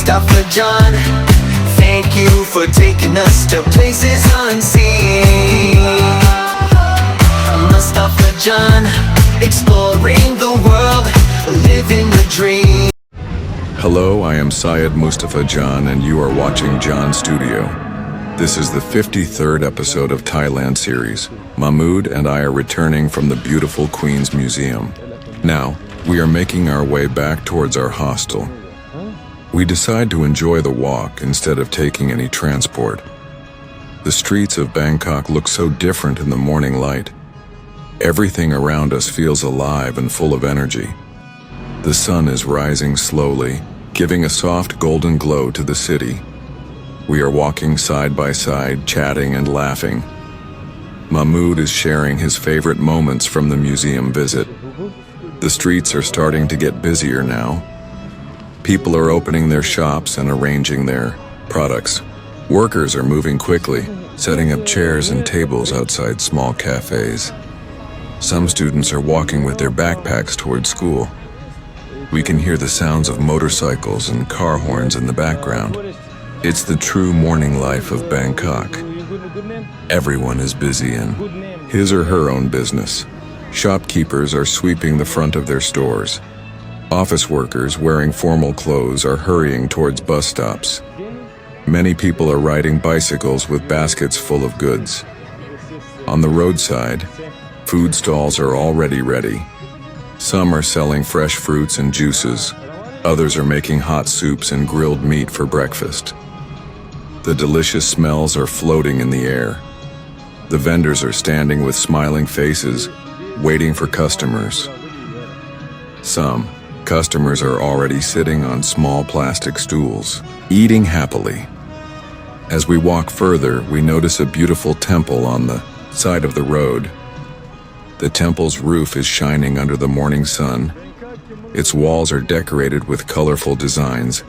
Mustafa John. Thank you for taking us to places unseen. Mustafa John, exploring the world, living the dream. Hello, I am Syed Mustafa John, and you are watching John Studio. This is the 53rd episode of Thailand series. Mahmood and I are returning from the beautiful Queen's Museum. Now, we are making our way back towards our hostel. We decide to enjoy the walk instead of taking any transport. The streets of Bangkok look so different in the morning light. Everything around us feels alive and full of energy. The sun is rising slowly, giving a soft golden glow to the city. We are walking side by side, chatting and laughing. Mahmood is sharing his favorite moments from the museum visit. The streets are starting to get busier now. People are opening their shops and arranging their products. Workers are moving quickly, setting up chairs and tables outside small cafes. Some students are walking with their backpacks towards school. We can hear the sounds of motorcycles and car horns in the background. It's the true morning life of Bangkok. Everyone is busy in his or her own business. Shopkeepers are sweeping the front of their stores. Office workers wearing formal clothes are hurrying towards bus stops. Many people are riding bicycles with baskets full of goods. On the roadside, food stalls are already ready. Some are selling fresh fruits and juices. Others are making hot soups and grilled meat for breakfast. The delicious smells are floating in the air. The vendors are standing with smiling faces, waiting for customers. Some customers are already sitting on small plastic stools, eating happily. As we walk further, we notice a beautiful temple on the side of the road. The temple's roof is shining under the morning sun. Its walls are decorated with colorful designs.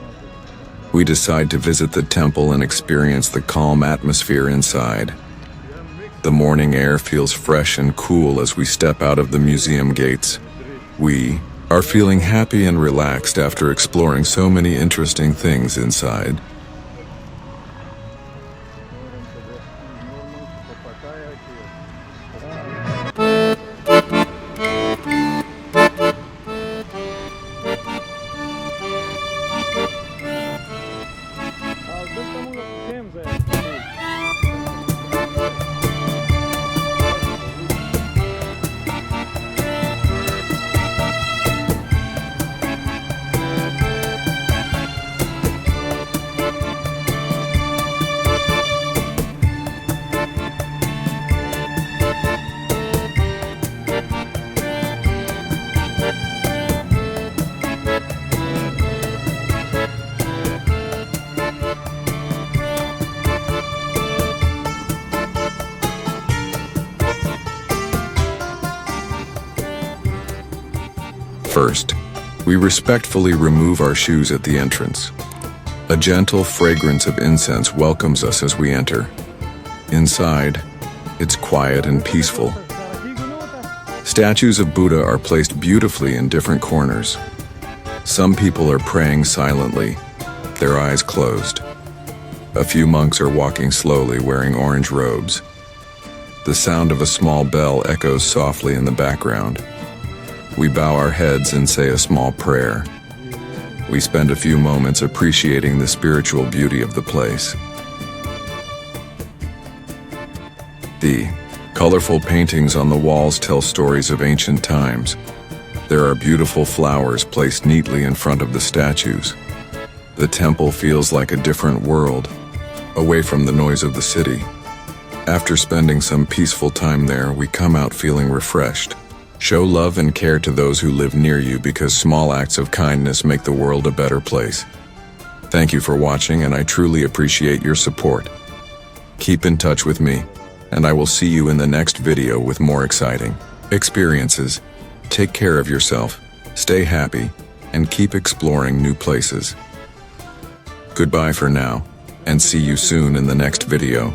We decide to visit the temple and experience the calm atmosphere inside. The morning air feels fresh and cool as we step out of the museum gates. We are feeling happy and relaxed after exploring so many interesting things inside. First, we respectfully remove our shoes at the entrance. A gentle fragrance of incense welcomes us as we enter. Inside, it's quiet and peaceful. Statues of Buddha are placed beautifully in different corners. Some people are praying silently, their eyes closed. A few monks are walking slowly, wearing orange robes. The sound of a small bell echoes softly in the background. We bow our heads and say a small prayer. We spend a few moments appreciating the spiritual beauty of the place. The colorful paintings on the walls tell stories of ancient times. There are beautiful flowers placed neatly in front of the statues. The temple feels like a different world, away from the noise of the city. After spending some peaceful time there, we come out feeling refreshed. Show love and care to those who live near you, because small acts of kindness make the world a better place. Thank you for watching, and I truly appreciate your support. Keep in touch with me, and I will see you in the next video with more exciting experiences. Take care of yourself, stay happy, and keep exploring new places. Goodbye for now, and see you soon in the next video.